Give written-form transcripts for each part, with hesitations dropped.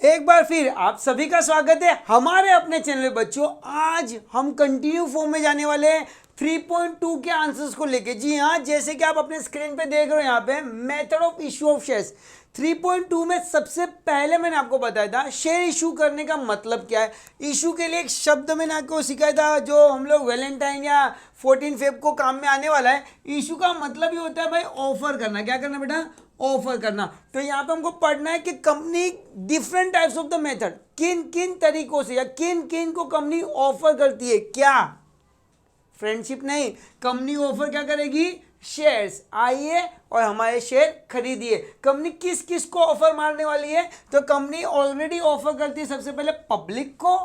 एक बार फिर आप सभी का स्वागत है हमारे अपने चैनल पे बच्चों। आज हम कंटिन्यू फॉर्म में जाने वाले हैं 3.2 के आंसर्स को लेके। जी हाँ, जैसे कि आप अपने स्क्रीन पे देख रहे हो यहाँ पे method of issue of shares 3.2 में सबसे पहले मैंने आपको बताया था शेयर इशू करने का मतलब क्या है। इशू के लिए एक शब्द मैंने आपको सिखाया था जो हम लोग वैलेंटाइन या 14 फेब को काम में आने वाला है। इशू का मतलब ये होता है भाई ऑफर करना। क्या करना बेटा? ऑफर करना। तो यहाँ पे हमको पढ़ना है कि company different types of the method किन किन तरीकों से या किन किन को कंपनी ऑफर करती है। क्या? फ्रेंडशिप नहीं, कंपनी ऑफर क्या करेगी? शेयर्स। आइए और हमारे शेयर खरीदिए। कंपनी किस किस को ऑफर मारने वाली है? तो कंपनी ऑलरेडी ऑफर करती है सबसे पहले पब्लिक को,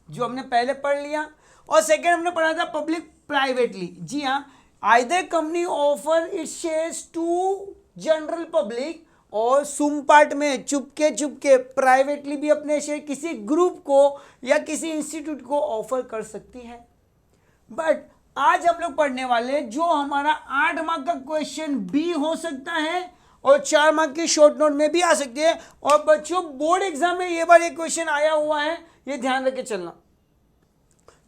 जो हमने पहले पढ़ लिया, और सेकेंड हमने पढ़ा था पब्लिक प्राइवेटली। जी हाँ, either company offer its shares to general public और सुम पार्ट में चुपके प्राइवेटली भी अपने शेयर किसी ग्रुप को या किसी इंस्टीट्यूट को ऑफर कर सकती है। बट आज हम लोग पढ़ने वाले जो हमारा 8 मार्क का क्वेश्चन भी हो सकता है और 4 मार्क की शॉर्ट नोट में भी आ सकती है। और बच्चों बोर्ड एग्जाम में ये बार एक क्वेश्चन आया हुआ है, ये ध्यान रख के चलना।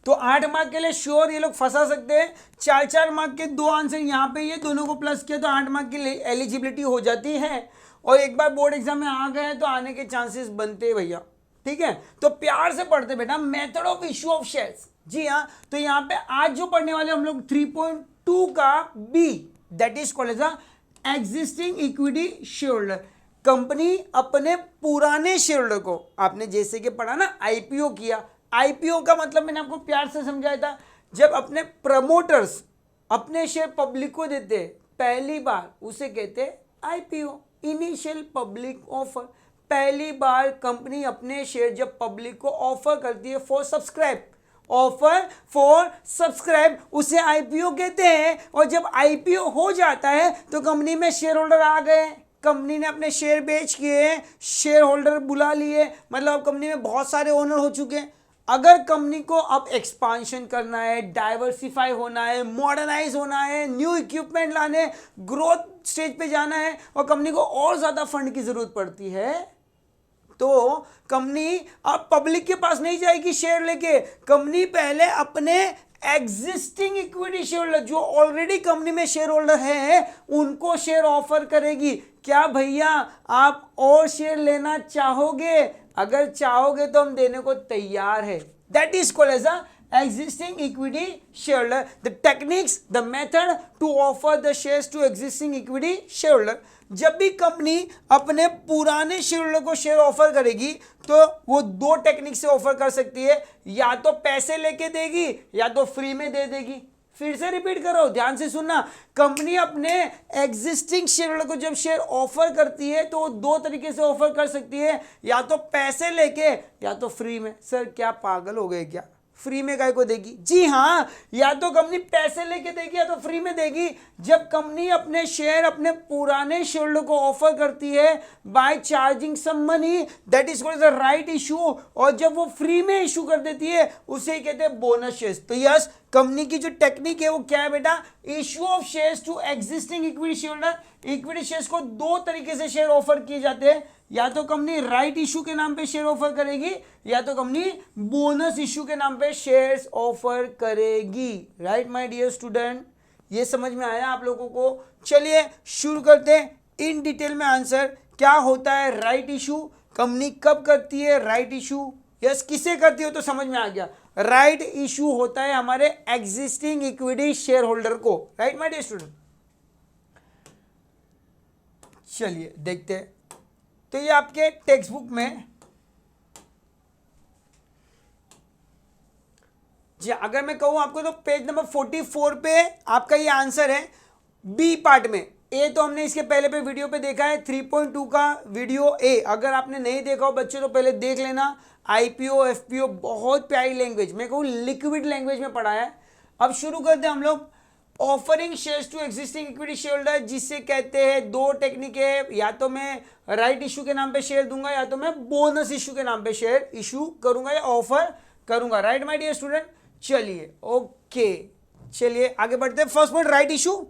तो 8 मार्क के लिए श्योर ये लोग फंसा सकते हैं। 4 मार्क के 2 आंसर यहाँ पे ये दोनों को प्लस किया तो 8 मार्क की एलिजिबिलिटी हो जाती है। और एक बार बोर्ड एग्जाम में आ गए तो आने के चांसेस बनते हैं भैया। ठीक है, तो प्यार से पढ़ते बेटा method of issue of shares. जी हाँ, तो यहाँ पे आज जो पढ़ने वाले हम लोग 3.2 का B, that is called as existing equity share holder. Company अपने पुराने शेयर होल्डर को, आपने जैसे कि पढ़ा ना आईपीओ किया। आईपीओ का मतलब मैंने आपको प्यार से समझाया था, जब अपने प्रमोटर्स अपने शेयर पब्लिक को देते पहली बार उसे कहते आईपीओ, इनिशियल पब्लिक ऑफर। पहली बार कंपनी अपने शेयर जब पब्लिक को ऑफर करती है for subscribe, offer for subscribe, उसे आईपीओ कहते हैं। और जब आईपीओ हो जाता है तो कंपनी में शेयर होल्डर आ गए, कंपनी ने अपने शेयर बेच किए, शेयर होल्डर बुला लिए, मतलब कंपनी में बहुत सारे ओनर हो चुके हैं। अगर कंपनी को अब एक्सपांशन करना है, डाइवर्सिफाई होना है, मॉडर्नाइज होना है, न्यू इक्विपमेंट लाने, ग्रोथ स्टेज पे जाना है और कंपनी को और ज्यादा फंड की जरूरत पड़ती है, तो कंपनी अब पब्लिक के पास नहीं जाएगी शेयर लेके। कंपनी पहले अपने एग्जिस्टिंग इक्विटी शेयर होल्डर जो ऑलरेडी कंपनी में शेयर होल्डर है उनको शेयर ऑफर करेगी। क्या भैया आप और शेयर लेना चाहोगे? अगर चाहोगे तो हम देने को तैयार है। That is called as existing equity shareholder. The techniques, the method to offer the shares to existing equity shareholder. जब भी कंपनी अपने पुराने शेयर होल्डर को शेयर ऑफर करेगी तो वो 2 टेक्निक से ऑफर कर सकती है, या तो पैसे लेके देगी या तो फ्री में दे देगी। फिर से रिपीट करो, ध्यान से सुनना। कंपनी अपने एग्जिस्टिंग शेयर होल्डर को जब शेयर ऑफर करती है तो वो 2 तरीके से ऑफर कर सकती है, या तो पैसे लेके या तो फ्री में। सर क्या पागल हो गए क्या? फ्री में काय को देगी? जी हाँ, या तो कंपनी पैसे लेके देगी या तो फ्री में देगी। जब कंपनी अपने शेयर अपने पुराने शेयर होल्डर को ऑफर करती है by charging some money, that is called the right issue. और जब वो फ्री में इशू कर देती है उसे कहते हैं बोनस शेयर्स। तो यस, कंपनी की जो टेक्निक है वो क्या है बेटा? Issue of shares to existing equity share holder. Equity shares को 2 तरीके से शेयर ऑफर किए जाते हैं, या तो कंपनी राइट इशू के नाम पे शेयर ऑफर करेगी या तो कंपनी बोनस इशू के नाम पे शेयर्स ऑफर करेगी। राइट माय डियर स्टूडेंट, ये समझ में आया आप लोगों को? चलिए शुरू करते हैं इन डिटेल में आंसर। क्या होता है राइट इशू? कंपनी कब करती है राइट इशू? यस, किसे करती हो तो समझ में आ गया। राइट इशू होता है हमारे एग्जिस्टिंग इक्विटी शेयर होल्डर को। राइट माय डियर स्टूडेंट, चलिए देखते हैं। तो ये आपके टेक्स्ट बुक में, जी अगर मैं कहूं आपको तो पेज नंबर 44 पे आपका ये आंसर है बी पार्ट में। ए तो हमने इसके पहले पे वीडियो पे देखा है 3.2 का वीडियो ए। अगर आपने नहीं देखा हो बच्चों तो पहले देख लेना। आईपीओ एफपीओ बहुत प्यारी लैंग्वेज, मैं कहूँ लिक्विड लैंग्वेज में पढ़ा है। अब शुरू करते हैं हम लोग। Offering shares to existing equity share holder, जिससे कहते हैं 2 टेक्निक है, या तो मैं राइट इशू के नाम पे शेयर दूंगा या तो मैं बोनस इशू के नाम पे शेयर इशू करूंगा या ऑफर करूंगा। राइट माय डियर स्टूडेंट, चलिए ओके, चलिए आगे बढ़ते हैं। फर्स्ट पॉइंट राइट इशू,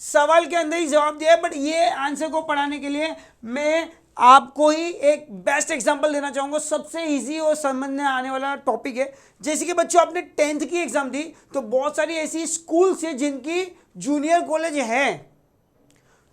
सवाल के अंदर ही जवाब दिया है, बट ये आंसर को पढ़ाने के लिए मैं आपको ही एक बेस्ट एग्जांपल देना चाहूंगा, सबसे इजी और समझ में आने वाला टॉपिक है। जैसे कि बच्चों आपने 10th की एग्जाम दी, तो बहुत सारी ऐसी स्कूल्स है जिनकी जूनियर कॉलेज है।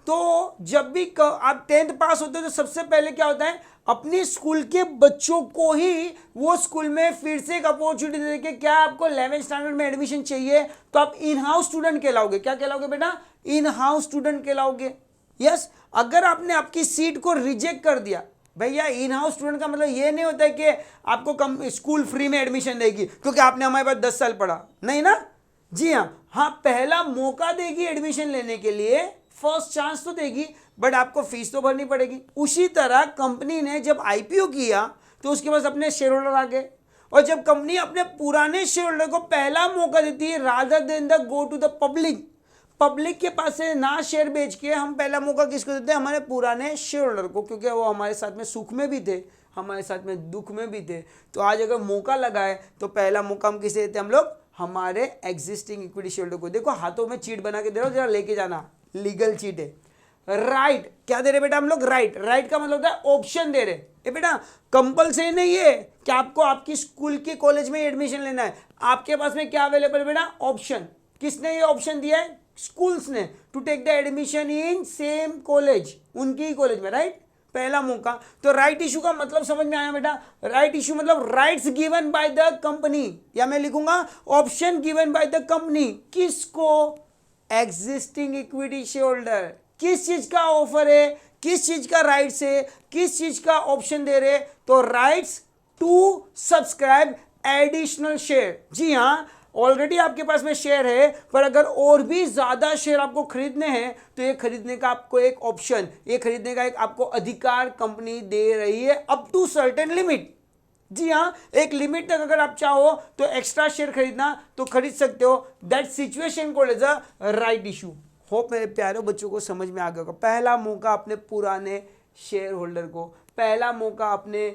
तो जब भी आप 10th पास होते हो तो सबसे पहले क्या होता है, अपनी स्कूल के बच्चों को ही वो स्कूल में फिर से एक अपॉर्चुनिटी देके, क्या आपको 11th स्टैंडर्ड में एडमिशन चाहिए तो आप इन हाउस स्टूडेंट कहलाओगे। क्या कहलाओगे बेटा? इन हाउस स्टूडेंट कहलाओगे। यस, अगर आपने आपकी सीट को रिजेक्ट कर दिया, भैया इन हाउस स्टूडेंट का मतलब ये नहीं होता है कि आपको स्कूल फ्री में एडमिशन देगी क्योंकि आपने हमारे पास 10 साल पढ़ा, नहीं ना। जी हाँ, पहला मौका देगी एडमिशन लेने के लिए, फर्स्ट चांस तो देगी, बट आपको फीस तो भरनी पड़ेगी। उसी तरह कंपनी ने जब आईपीओ किया तो उसके पास अपने शेयर होल्डर आ गए, और जब कंपनी अपने पुराने शेयर होल्डर को पहला मौका देती है, rather than the go to the public के पास से ना शेयर बेच के, हम पहला मौका किसको देते हैं? हमारे पुराने शेयर होल्डर को, क्योंकि वो हमारे साथ में सुख में भी थे, हमारे साथ में दुख में भी थे। तो आज अगर मौका लगा है तो पहला मौका हम किसे देते हैं? हम लोग हमारे एग्जिस्टिंग इक्विटी शेयर होल्डर को। देखो हाथों में चीट बना के दे रहा हूं, जरा लेके जाना, लीगल चीट है। राइट क्या दे रहे बेटा हम लोग? राइट का मतलब होता है ऑप्शन दे रहे। ये बेटा कंपलसरी नहीं है कि आपको आपकी स्कूल के कॉलेज में एडमिशन लेना है, आपके पास में क्या अवेलेबल है बेटा? ऑप्शन। किसने ये ऑप्शन दिया है? स्कूल्स ने, to take the admission in same college, उनकी ही कॉलेज में। राइट, पहला मौका। तो राइट इशू का मतलब समझ में आया बेटा? राइट इशू मतलब rights given by the company, या मैं लिखूंगा option given by the company. किसको? Existing equity share holder. किस चीज का ऑफर है, किस चीज का राइट्स है, किस चीज का ऑप्शन दे रहे? तो rights to subscribe additional share. जी हाँ, ऑलरेडी आपके पास में शेयर है, पर अगर और भी ज्यादा शेयर आपको खरीदने हैं तो ये खरीदने का आपको एक ऑप्शन, ये खरीदने का एक आपको अधिकार कंपनी दे रही है, अप टू सर्टेन लिमिट। जी हाँ, एक लिमिट तक अगर आप चाहो तो एक्स्ट्रा शेयर खरीदना तो खरीद सकते हो। That situation called as a right issue. Hope मेरे प्यारे बच्चों को समझ में आ गया होगा। पहला मौका अपने पुराने शेयर होल्डर को, पहला मौका अपने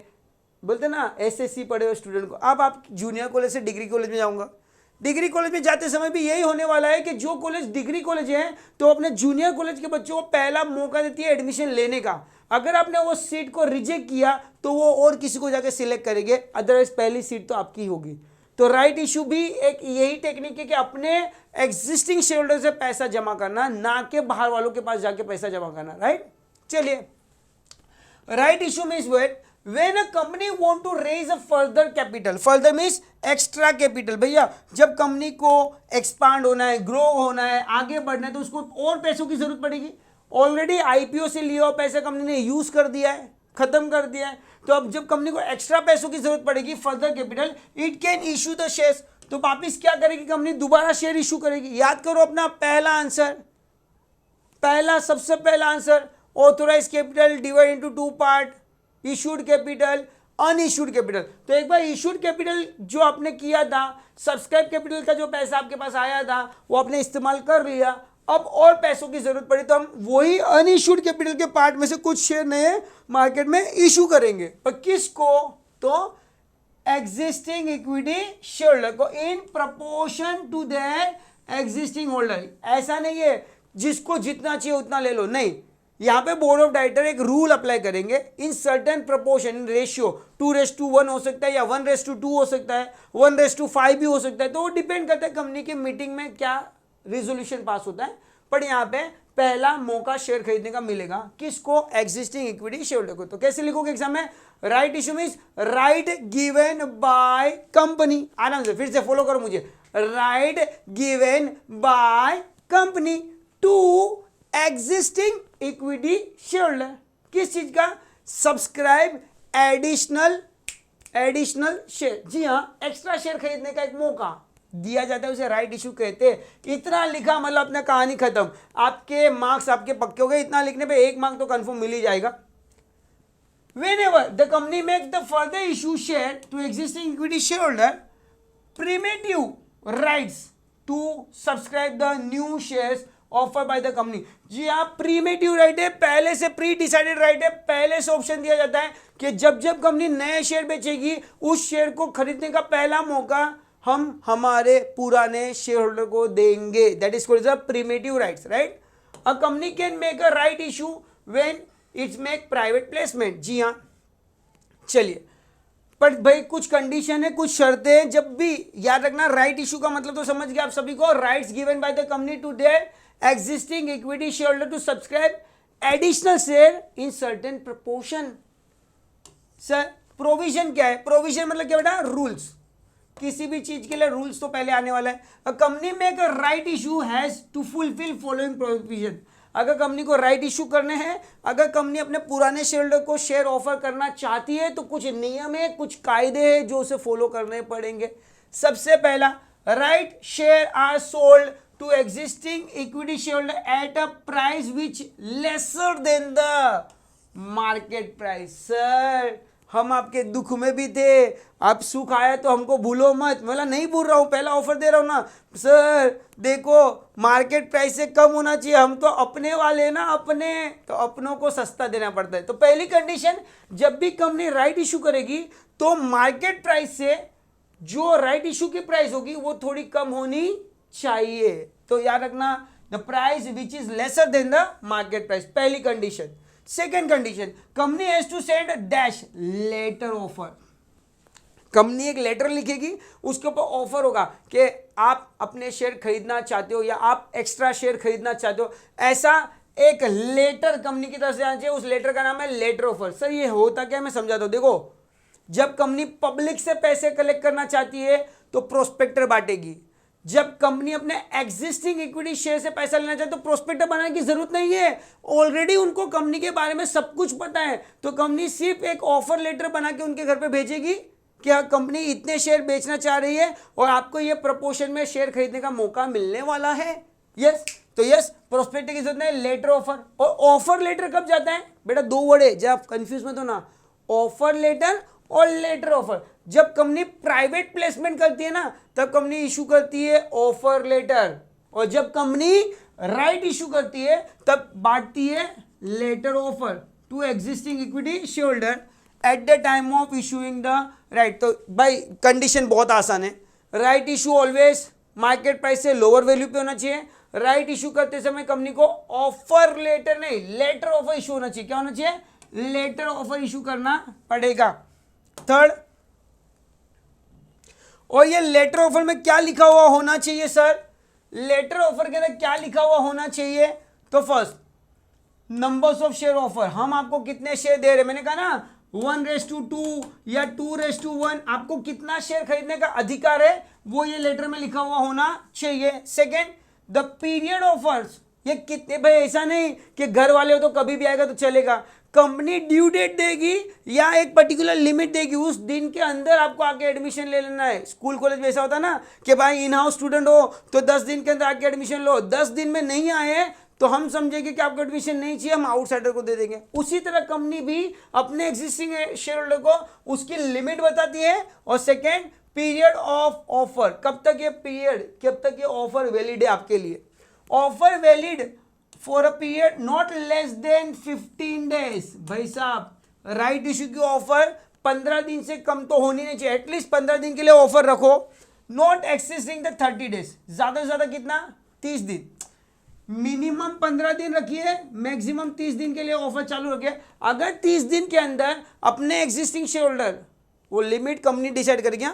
बोलते ना एसएससी पढ़े हुए स्टूडेंट को। अब आप जूनियर कॉलेज से डिग्री कॉलेज में जाऊंगा, डिग्री कॉलेज में जाते समय भी यही होने वाला है कि जो कॉलेज डिग्री कॉलेज है तो अपने जूनियर कॉलेज के बच्चों को पहला मौका देती है एडमिशन लेने का। अगर आपने वो सीट को रिजेक्ट किया तो वो और किसी को जाके सिलेक्ट करेंगे, अदरवाइज पहली सीट तो आपकी होगी। तो राइट इशू भी एक यही टेक्निक है कि अपने एग्जिस्टिंग शेयर होल्डर से पैसा जमा करना, ना कि बाहर वालों के पास जाके पैसा जमा करना। राइट, चलिए, right issue means what? When a company want to raise a further capital, further means extra capital। भैया जब कंपनी को एक्सपांड होना है, ग्रो होना है, आगे बढ़ना है, तो उसको और पैसों की जरूरत पड़ेगी। ऑलरेडी आईपीओ से लिया हुआ पैसा कंपनी ने यूज कर दिया है, खत्म कर दिया है, तो अब जब कंपनी को एक्स्ट्रा पैसों की जरूरत पड़ेगी, further capital, it can issue the shares. तो वापिस क्या करेगी कंपनी? दोबारा शेयर इशू करेगी। याद करो अपना पहला आंसर, सबसे पहला answer, authorise capital divide into two part, issued capital, unissued capital. तो एक बार इशूड कैपिटल जो आपने किया था, सब्सक्राइब कैपिटल का जो पैसा आपके पास आया था वो आपने इस्तेमाल कर लिया, अब और पैसों की जरूरत पड़ी तो हम वही अनइशूड कैपिटल के पार्ट में से कुछ शेयर नए मार्केट में इशू करेंगे। पर किसको? तो एग्जिस्टिंग इक्विटी शेयर होल्डर को, in proportion to their existing holder. ऐसा नहीं है जिसको जितना चाहिए उतना ले लो, नहीं। यहां पे बोर्ड ऑफ डायरेक्टर एक रूल अप्लाई करेंगे, in certain proportion, in ratio 2:1 हो सकता है, या 1:2 हो सकता है, 1:5 भी हो सकता है। तो वो डिपेंड करता है कंपनी की मीटिंग में क्या रिजोल्यूशन पास होता है। पर यहाँ पे पहला मौका शेयर खरीदने का मिलेगा, किसको? एग्जिस्टिंग इक्विटी शेयर होल्डर को। तो कैसे लिखोगे एग्जाम में? Right issue means right given by company. आराम से फिर से फॉलो करो मुझे। Right given by company to existing equity share holder. किस चीज का? Subscribe additional share. जी हाँ, एक्स्ट्रा शेयर खरीदने का एक मौका दिया जाता है, उसे राइट इशू कहते हैं। इतना लिखा मतलब अपना कहानी खत्म, आपके मार्क्स आपके पक्के हो गए। इतना लिखने पे 1 मार्क तो कंफर्म मिल ही जाएगा। Whenever the company makes the further issue share to existing equity shareholder, primitive rights to subscribe the new shares offer by the company. जी हाँ, प्रीमेटिव राइट है, पहले से प्री डिसाइडेड राइट है। पहले से ऑप्शन दिया जाता है कि जब जब कंपनी नए शेयर बेचेगी उस शेयर को खरीदने का पहला मौका हम हमारे पुराने शेयर होल्डर को देंगे। That is called the preemptive rights. Right, a company can make a right issue when its make private placement. जी हाँ, चलिए, पर भाई कुछ कंडीशन है, कुछ शर्तें हैं। जब भी याद रखना, राइट इशू का मतलब तो समझ गए आप सभी को, rights given by the company to their existing equity share holder to subscribe additional share in certain proportion. Sir provision क्या है? प्रोविजन मतलब क्या बेटा? रूल्स। किसी भी चीज के लिए रूल्स तो पहले आने वाला है। अ कंपनी में एक right issue has to fulfil following provision. अगर कंपनी को राइट इशू करने हैं, अगर कंपनी अपने पुराने शेयर होल्डर को शेयर ऑफर करना चाहती है, तो कुछ नियम है, कुछ कायदे हैं जो उसे फॉलो करने पड़ेंगे। सबसे पहला, right share are sold to existing equity share holder at a price which lesser than the market price. Sir हम आपके दुख में भी थे, आप सुख आया तो हमको भूलो मत। मतलब नहीं भूल रहा हूँ, पहला ऑफर दे रहा हूँ ना सर, देखो मार्केट प्राइस से कम होना चाहिए, हम तो अपने वाले ना, अपने तो अपनों को सस्ता देना पड़ता है। तो पहली कंडीशन, जब भी कंपनी राइट इशू करेगी तो मार्केट प्राइस से जो राइट इशू की प्राइस होगी वो थोड़ी कम होनी चाहिए। तो याद रखना, the price which is lesser than the market price, पहली condition. Second condition, company has to send dash letter offer. Company एक लेटर लिखेगी, उसके ऊपर ऑफर होगा कि आप अपने शेयर खरीदना चाहते हो या आप एक्स्ट्रा शेयर खरीदना चाहते हो, ऐसा एक लेटर कंपनी की तरफ से आना चाहिए। उस लेटर का नाम है लेटर ऑफर। सर ये होता क्या, मैं समझाता हूं। देखो, जब कंपनी पब्लिक से पैसे कलेक्ट करना चाहती है तो प्रोस्पेक्टर बांटेगी। जब कंपनी अपने एग्जिस्टिंग इक्विटी शेयर से पैसा लेना चाहे तो प्रोस्पेक्टर बनाने की जरूरत नहीं है, ऑलरेडी उनको कंपनी के बारे में सब कुछ पता है। तो कंपनी सिर्फ एक ऑफर लेटर बना के उनके घर पे भेजेगी कि कंपनी इतने शेयर बेचना चाह रही है और आपको ये प्रपोर्शन में शेयर खरीदने का मौका मिलने वाला है। यस, तो यस, प्रोस्पेक्टर की जरूरत नहीं, लेटर ऑफर। और ऑफर लेटर कब जाता है बेटा? दो वर्ड है, जब आप कंफ्यूज मत हो ना, ऑफर लेटर और लेटर ऑफर। जब कंपनी प्राइवेट प्लेसमेंट करती है ना, तब कंपनी इशू करती है ऑफर लेटर, और जब कंपनी राइट इशू करती है तब बांटती है letter offer to existing equity share holder at the time of issuing the right. तो भाई कंडीशन बहुत आसान है, right issue always market price से लोअर वैल्यू पे होना चाहिए। राइट इशू करते समय कंपनी को ऑफर लेटर नहीं, लेटर ऑफर इशू होना चाहिए। क्या होना चाहिए? लेटर ऑफर इशू करना पड़ेगा। थर्ड, और ये लेटर ऑफर में क्या लिखा हुआ होना चाहिए सर? लेटर ऑफर के अंदर क्या लिखा हुआ होना चाहिए? तो first, numbers of share offer, हम आपको कितने शेयर दे रहे हैं। मैंने कहा ना 1:2 या 2:1, आपको कितना शेयर खरीदने का अधिकार है वो ये लेटर में लिखा हुआ होना चाहिए। सेकेंड, द पीरियड ऑफर्स, ये कितने, भाई ऐसा नहीं कि घर वाले हो तो कभी भी आएगा तो चलेगा। कंपनी ड्यू डेट देगी या एक पर्टिकुलर लिमिट देगी, उस दिन के अंदर आपको आके एडमिशन ले लेना है। स्कूल कॉलेज में ऐसा होता है ना कि भाई इन हाउस स्टूडेंट हो तो 10 दिन के अंदर आके एडमिशन लो। 10 दिन में नहीं आए तो हम समझेंगे कि आपको एडमिशन नहीं चाहिए, हम आउटसाइडर को दे देंगे। उसी तरह कंपनी भी अपने एग्जिस्टिंग शेयर होल्डर को उसकी लिमिट बताती है। और सेकेंड, पीरियड ऑफ ऑफर, कब तक ये पीरियड, कब तक ये ऑफर वैलिड है आपके लिए। Offer valid for a period not less than 15 days. भाई साहब, राइट इशू की ऑफर 15 दिन से कम तो होनी नहीं चाहिए, एटलीस्ट 15 दिन के लिए ऑफर रखो। नॉट एक्सेसिंग द 30 डेज, ज्यादा से ज्यादा कितना? 30 दिन। मिनिमम 15 दिन रखिए, मैक्सिमम 30 दिन के लिए ऑफर चालू रखिए। अगर 30 दिन के अंदर अपने एग्जिस्टिंग शेयर होल्डर, वो लिमिट कंपनी डिसाइड कर गया,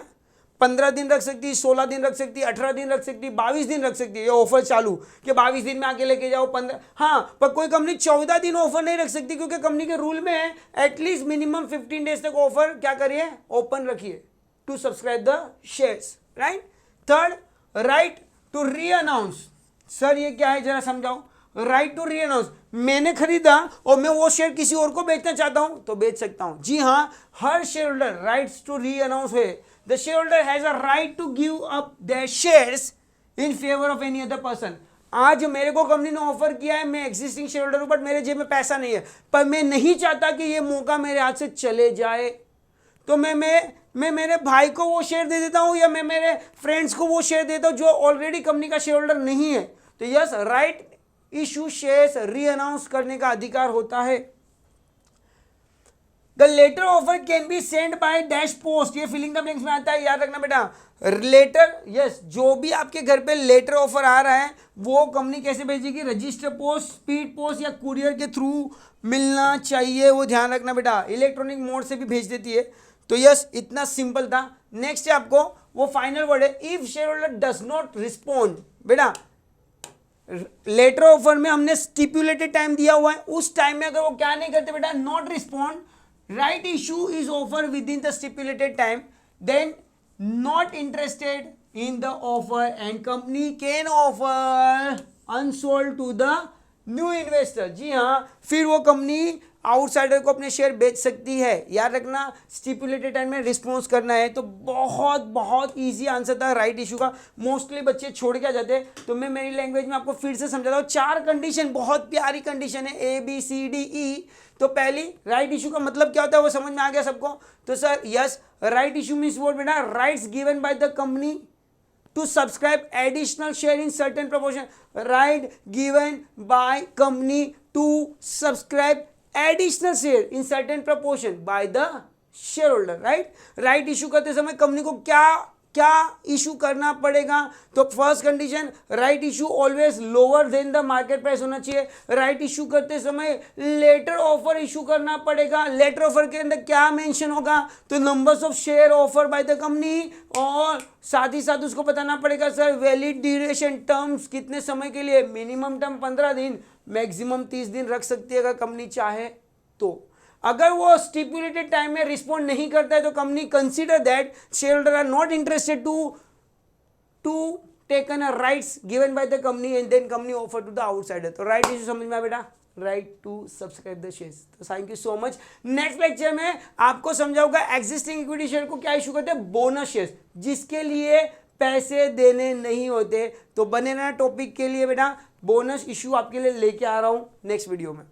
15 दिन रख सकती है, 16 दिन रख सकती है, 18 दिन रख सकती है, 22 दिन रख सकती है। ये ऑफर चालू कि 22 दिन में आके लेके जाओ 15। हाँ, पर कोई कंपनी 14 दिन ऑफर नहीं रख सकती, क्योंकि कंपनी के रूल में है एटलीस्ट मिनिमम 15 डेज तक ऑफर क्या करिए? ओपन रखिए to subscribe the shares, right. Third, right to renounce. Sir ये क्या है जरा समझाओ। राइट टू री अनाउंस, मैंने खरीदा और मैं वो शेयर किसी और को बेचना चाहता हूं तो बेच सकता हूं। जी हाँ, हर share holder rights to renounce है। The shareholder has a right to give up their shares in favor of any other person. आज मेरे को कंपनी ने ऑफर किया है, मैं एग्जिस्टिंग शेयर होल्डर हूं, बट मेरे जेब में पैसा नहीं है, पर मैं नहीं चाहता कि ये मौका मेरे हाथ से चले जाए, तो मैं मेरे भाई को वो शेयर दे देता हूं या मैं मेरे फ्रेंड्स को वो शेयर देता हूं जो ऑलरेडी कंपनी का शेयर होल्डर नहीं है। तो yes, right issue shares renounce करने का अधिकार होता है। The letter offer can be send by dash post, ये फिलिंग द ब्लैंक्स में आता है, याद रखना बेटा। लेटर, यस, जो भी आपके घर पे लेटर ऑफर आ रहा है वो कंपनी कैसे भेजेगी, रजिस्टर पोस्ट, स्पीड पोस्ट या कुरियर के थ्रू मिलना चाहिए, वो ध्यान रखना बेटा। इलेक्ट्रॉनिक मोड से भी भेज देती है। तो यस, इतना सिंपल था। नेक्स्ट है आपको वो फाइनल वर्ड है, if share holder does not respond. बेटा लेटर ऑफर में हमने स्टिपुलेटेड टाइम दिया हुआ है, उस टाइम में अगर वो क्या नहीं करते बेटा, not respond, right issue is offer within the stipulated time, then not interested in the offer and company can offer unsold to the new investor. जी हाँ, फिर वो कंपनी आउटसाइडर को अपने शेयर बेच सकती है। याद रखना, स्टिपुलेटेड टाइम में रिस्पॉन्स करना है। तो बहुत बहुत इजी आंसर था राइट इशू का। मोस्टली बच्चे छोड़ के आ जाते हैं, तो मैं मेरी लैंग्वेज में आपको फिर से समझाता हूँ। 4 कंडीशन, बहुत प्यारी कंडीशन है, ABCDE। तो पहली, राइट इशू का मतलब क्या होता है वो समझ में आ गया सबको। तो sir yes, right issue means what बेटा, rights given by the company to subscribe additional share in certain proportion, right given by company to subscribe additional share in certain proportion by the shareholder, right issue करते समय company को क्या क्या issue करना पड़ेगा। तो first condition, right issue always lower than the market price होना चाहिए। राइट इशू करते समय लेटर ऑफर इशू करना पड़ेगा। लेटर ऑफर के अंदर क्या मेंशन होगा, तो numbers of share offer by the company, और साथ ही साथ उसको बताना पड़ेगा सर वैलिड ड्यूरेशन, टर्म्स कितने समय के लिए, मिनिमम टर्म 15 दिन, मैक्सिमम 30 दिन रख सकती है अगर कंपनी चाहे तो। अगर वो स्टिपुलेटेड टाइम में रिस्पॉन्ड नहीं करता है तो company consider that share holder are not interested to taken a rights given by the company and then company offer to the outsider. तो राइट इशू समझ में आया बेटा, right to subscribe the shares. तो thank you so much. Next lecture में आपको समझाऊंगा existing equity share को क्या इशू करते हैं, बोनस शेयर्स, जिसके लिए पैसे देने नहीं होते। तो बने रहना टॉपिक के लिए बेटा, बोनस इशू आपके लिए लेके आ रहा हूं नेक्स्ट वीडियो में।